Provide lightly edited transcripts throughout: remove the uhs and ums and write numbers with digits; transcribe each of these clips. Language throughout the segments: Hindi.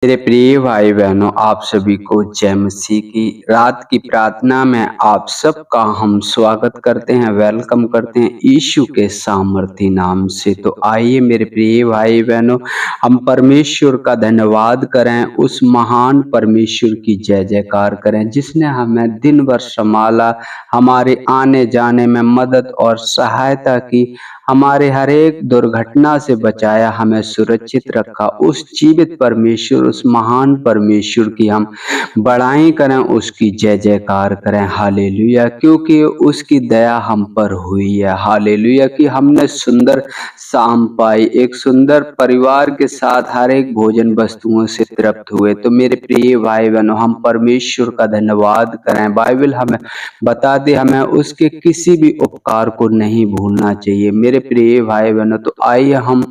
मेरे प्रिय भाई बहनों, आप सभी को जय मसीह की। रात की प्रार्थना में आप सबका हम स्वागत करते हैं, वेलकम करते हैं यीशु के सामर्थी नाम से। तो आइए मेरे प्रिय भाई बहनों, हम परमेश्वर का धन्यवाद करें, उस महान परमेश्वर की जय जयकार करें जिसने हमें दिन भर संभाला, हमारे आने जाने में मदद और सहायता की, हमारे हर एक दुर्घटना से बचाया, हमें सुरक्षित रखा। उस जीवित परमेश्वर, उस महान परमेश्वर की हम बड़ाई करें, उसकी जय जयकार करें। हालेलुया, क्योंकि उसकी दया हम पर हुई है। हालेलुया, कि हमने सुंदर शाम पाई, एक सुंदर परिवार के साथ हर एक भोजन वस्तुओं से तृप्त हुए। तो मेरे प्रिय भाई बहनों, हम परमेश्वर का धन्यवाद करें। बाइबल हमें बता दे, हमें उसके किसी भी उपकार को नहीं भूलना चाहिए। मेरे प्रिय भाई बहनों, तो आइए हम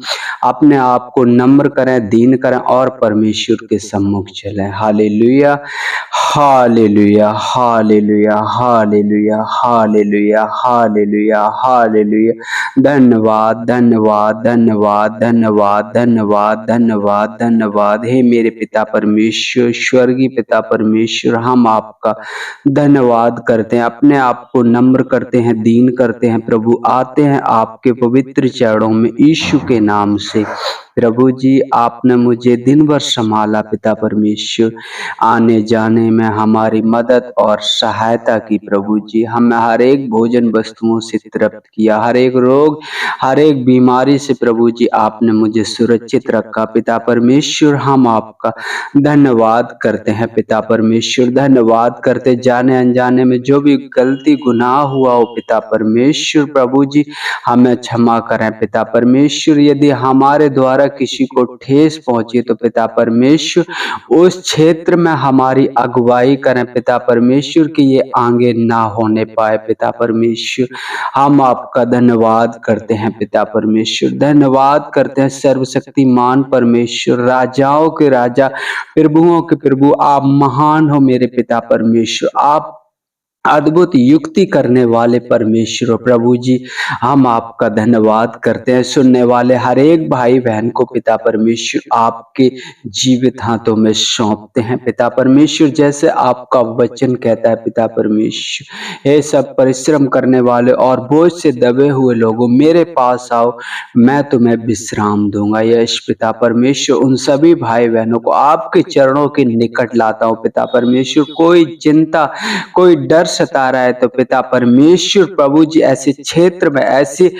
अपने आप को नम्र करें, दीन करें और परमेश्वर के सम्मुख चलें। Hallelujah, hallelujah, hallelujah, hallelujah, hallelujah, hallelujah, hallelujah. धन्यवाद, धन्यवाद, धन्यवाद, धन्यवाद, धन्यवाद, धन्यवाद, धन्यवाद। हे मेरे पिता परमेश्वर, स्वर्गीय पिता परमेश्वर, हम आपका धन्यवाद करते हैं, अपने आप को नम्र करते हैं, दीन करते हैं। प्रभु आते हैं आपके पवित्र चरणों में यीशु के नाम से। प्रभु जी, आपने मुझे दिन भर संभाला पिता परमेश्वर, आने जाने में हमारी मदद और सहायता की। प्रभु जी, हमें हर एक भोजन वस्तुओं से तृप्त किया, हर एक रोग, हर एक बीमारी से प्रभु जी आपने मुझे सुरक्षित रखा। पिता परमेश्वर, हम आपका धन्यवाद करते हैं। पिता परमेश्वर, धन्यवाद करते, जाने अनजाने में जो भी गलती गुनाह हुआ हो पिता परमेश्वर, प्रभु जी हमें क्षमा करें। पिता परमेश्वर, यदि हमारे द्वारा किसी को ठेस पहुंची तो पिता परमेश्वर उस क्षेत्र में हमारी अगुवाई करें। पिता परमेश्वर की ये आगे ना होने पाए। पिता परमेश्वर, हम आपका धन्यवाद करते हैं। पिता परमेश्वर, धन्यवाद करते हैं सर्वशक्तिमान परमेश्वर, राजाओं के राजा, प्रभुओं के प्रभु, आप महान हो मेरे पिता परमेश्वर। आप अद्भुत युक्ति करने वाले परमेश्वर प्रभु जी, हम आपका धन्यवाद करते हैं। सुनने वाले हर एक भाई बहन को पिता परमेश्वर आपके जीवित हाथों में सौंपते हैं। पिता परमेश्वर, जैसे आपका वचन कहता है पिता परमेश्वर, हे सब परिश्रम करने वाले और बोझ से दबे हुए लोगों, मेरे पास आओ, मैं तुम्हें विश्राम दूंगा। यश पिता परमेश्वर, उन सभी भाई बहनों को आपके चरणों के निकट लाता हूँ। पिता परमेश्वर, कोई चिंता, कोई डर सता रहा है तो पिता परमेश्वर प्रभु जी ऐसे क्षेत्र में, ऐसे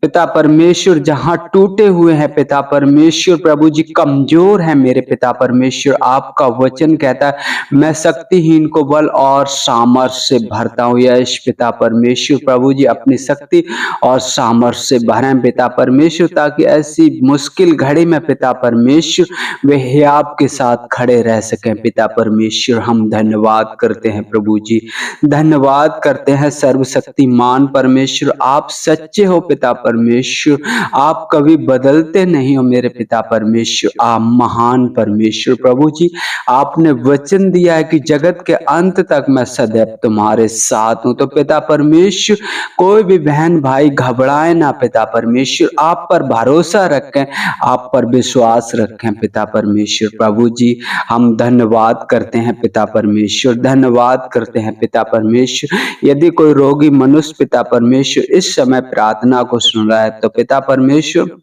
पिता परमेश्वर जहां टूटे हुए हैं पिता परमेश्वर, प्रभु जी कमजोर है मेरे पिता परमेश्वर, आपका वचन कहता है मैं शक्तिहीन को बल और सामर्थ्य से भरता हूँ। यश पिता परमेश्वर, प्रभु जी अपनी शक्ति और सामर्थ्य से भरें पिता परमेश्वर, ताकि ऐसी मुश्किल घड़ी में पिता परमेश्वर वे आपके साथ खड़े रह सकें। पिता परमेश्वर, हम धन्यवाद करते हैं प्रभु जी, धन्यवाद करते हैं सर्वशक्तिमान परमेश्वर, आप सच्चे हो पिता परमेश्वर, आप कभी बदलते नहीं हो मेरे पिता परमेश्वर, आप महान परमेश्वर। प्रभु जी, आपने वचन दिया है कि जगत के अंत तक मैं सदैव तुम्हारे साथ हूं। तो पिता परमेश्वर, कोई भी बहन भाई घबराए ना पिता परमेश्वर, आप पर भरोसा रखें, आप पर विश्वास रखें पिता परमेश्वर। प्रभु जी, हम धन्यवाद करते हैं पिता परमेश्वर, धन्यवाद करते हैं पिता परमेश्वर। यदि कोई रोगी मनुष्य पिता परमेश्वर इस समय प्रार्थना को सुन रहा है तो पिता परमेश्वर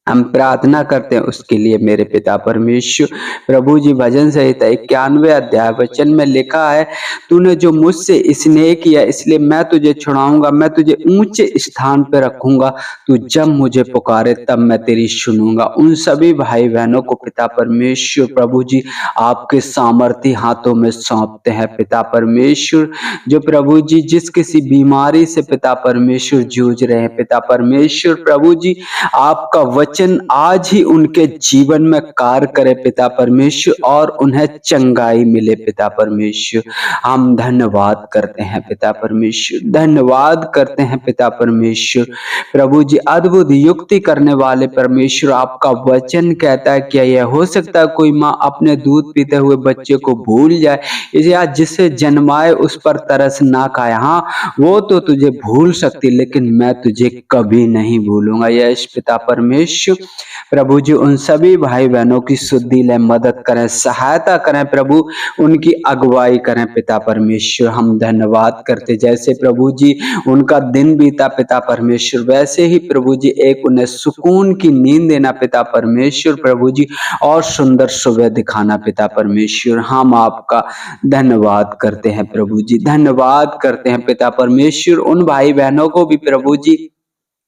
हम प्रार्थना करते हैं उसके लिए मेरे पिता परमेश्वर। प्रभु जी, भजन संहिता 91 अध्याय वचन में लिखा है, तूने जो मुझसे स्नेह किया इसलिए मैं तुझे छुड़ाऊंगा, मैं तुझे ऊंचे स्थान पर रखूंगा, तू जब मुझे पुकारे तब मैं तेरी सुनूंगा। उन सभी भाई बहनों को पिता परमेश्वर प्रभु जी आपके सामर्थी हाथों में सौंपते हैं पिता परमेश्वर, जो प्रभु जी जिस किसी बीमारी से पिता परमेश्वर जूझ रहे हैं पिता परमेश्वर, प्रभु जी आपका वचन आज ही उनके जीवन में कार्य करे पिता परमेश्वर और उन्हें चंगाई मिले पिता परमेश्वर। हम धन्यवाद करते हैं पिता परमेश्वर, धन्यवाद करते हैं पिता परमेश्वर। प्रभु जी, अद्भुत युक्ति करने वाले परमेश्वर, आपका वचन कहता है क्या यह हो सकता है कोई माँ अपने दूध पीते हुए बच्चे को भूल जाए, या जिसे जन्माए उस पर तरस ना खाए। हाँ, वो तो तुझे भूल सकती, लेकिन मैं तुझे कभी नहीं भूलूंगा। यश पिता परमेश्वर, परमेश्वर। प्रभु जी उन सभी भाई बहनों की सुधि लें, मदद करें, सहायता करें प्रभु, उनकी अगुवाई करें पिता परमेश्वर। हम धन्यवाद करते, जैसे प्रभु जी उनका दिन बीता पिता परमेश्वर, वैसे ही प्रभु जी एक उन्हें सुकून की नींद देना पिता परमेश्वर प्रभु जी, और सुंदर सुबह दिखाना पिता परमेश्वर। हम आपका धन्यवाद करते हैं प्रभु जी, धन्यवाद करते हैं पिता परमेश्वर। उन भाई बहनों को भी प्रभु जी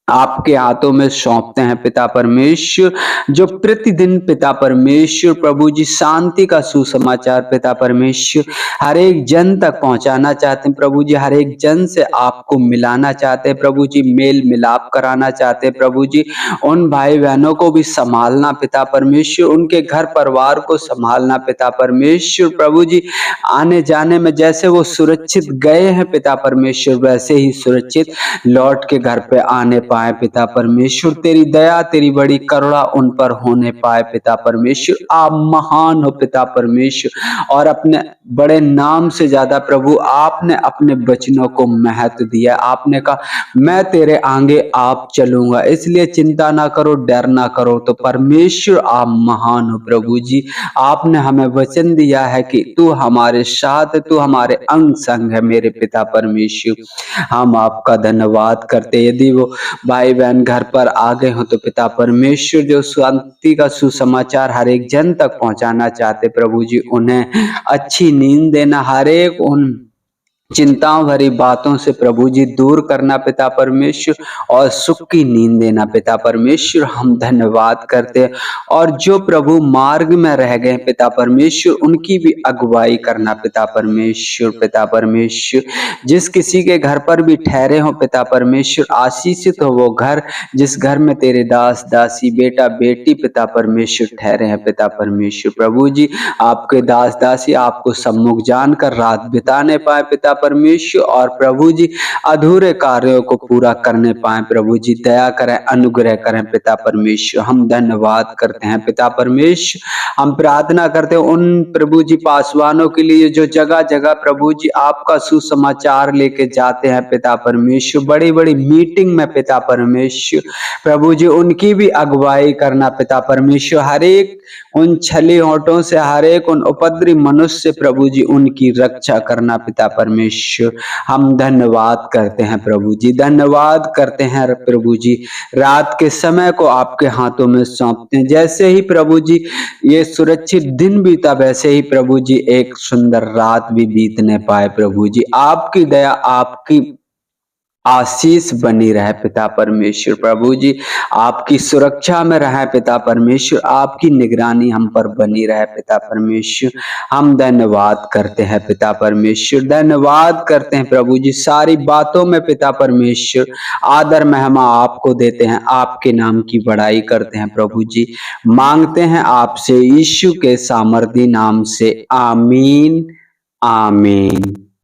आपके हाथों में सौंपते हैं पिता परमेश्वर, जो प्रतिदिन पिता परमेश्वर प्रभु जी शांति का सुसमाचार पिता परमेश्वर हर एक जन तक पहुंचाना चाहते हैं प्रभु जी, हर एक जन से आपको मिलाना चाहते हैं प्रभु जी, मेल मिलाप कराना चाहते हैं प्रभु जी। उन भाई बहनों को भी संभालना पिता परमेश्वर, उनके घर परिवार को संभालना पिता परमेश्वर प्रभु जी। आने जाने में जैसे वो सुरक्षित गए हैं पिता परमेश्वर, वैसे ही सुरक्षित लौट के घर पे आने पाए पिता परमेश्वर। तेरी दया, तेरी बड़ी करुणा उन पर होने पाए पिता परमेश्वर। आप महान हो पिता परमेश्वर, और अपने बड़े नाम से ज्यादा प्रभु आपने अपने वचनों को महत्व दिया। आपने कहा मैं तेरे आगे आप चलूंगा, इसलिए चिंता ना करो, डर ना करो। तो परमेश्वर आप महान हो प्रभु जी। आपने हमें वचन दिया है कि तू हमारे साथ, तू हमारे अंग संग है मेरे पिता परमेश्वर। हम आपका धन्यवाद करते। यदि वो भाई बहन घर पर आ गए हो तो पिता परमेश्वर जो शांति का सुसमाचार हर एक जन तक पहुंचाना चाहते प्रभु जी, उन्हें अच्छी नींद देना, हर एक उन चिंताओं भरी बातों से प्रभु जी दूर करना पिता परमेश्वर, और सुख की नींद देना पिता परमेश्वर। हम धन्यवाद करते हैं। और जो प्रभु मार्ग में रह गए पिता परमेश्वर, उनकी भी अगुवाई करना पिता परमेश्वर। पिता परमेश्वर जिस किसी के घर पर भी ठहरे हो पिता परमेश्वर, आशीषित हो वो घर जिस घर में तेरे दास दासी बेटा बेटी पिता परमेश्वर ठहरे हैं पिता परमेश्वर। प्रभु जी आपके दास दासी आपको सम्मुख जानकर रात बिताने पाए पिता परमेश्वर, और प्रभु जी अधूरे कार्यों को पूरा करने पाए प्रभु जी। दया करें, अनुग्रह करें पिता परमेश्वर। हम धन्यवाद करते हैं पिता परमेश्वर। हम प्रार्थना करते हैं उन प्रभु जी पासवानों के लिए जो जगह जगह प्रभु जी आपका सुसमाचार लेके जाते हैं पिता परमेश्वर, बड़ी बड़ी मीटिंग में पिता परमेश्वर प्रभु जी उनकी भी अगुवाई करना पिता परमेश्वर। हर एक उन छली होठों से, हर एक उन उपद्रवी मनुष्य से प्रभु जी उनकी रक्षा करना पिता परमेश्वर। हम धन्यवाद करते हैं प्रभु जी, धन्यवाद करते हैं प्रभु जी। रात के समय को आपके हाथों में सौंपते हैं। जैसे ही प्रभु जी ये सुरक्षित दिन बीता, वैसे ही प्रभु जी एक सुंदर रात भी बीतने पाए प्रभु जी। आपकी दया, आपकी आशीष बनी रहे पिता परमेश्वर। प्रभु जी आपकी सुरक्षा में रहे पिता परमेश्वर, आपकी निगरानी हम पर बनी रहे पिता परमेश्वर। हम धन्यवाद करते हैं पिता परमेश्वर, धन्यवाद करते हैं प्रभु जी। सारी बातों में पिता परमेश्वर आदर महिमा आपको देते हैं, आपके नाम की बड़ाई करते हैं प्रभु जी। मांगते हैं आपसे यीशु के सामर्थी नाम से, आमीन आमीन।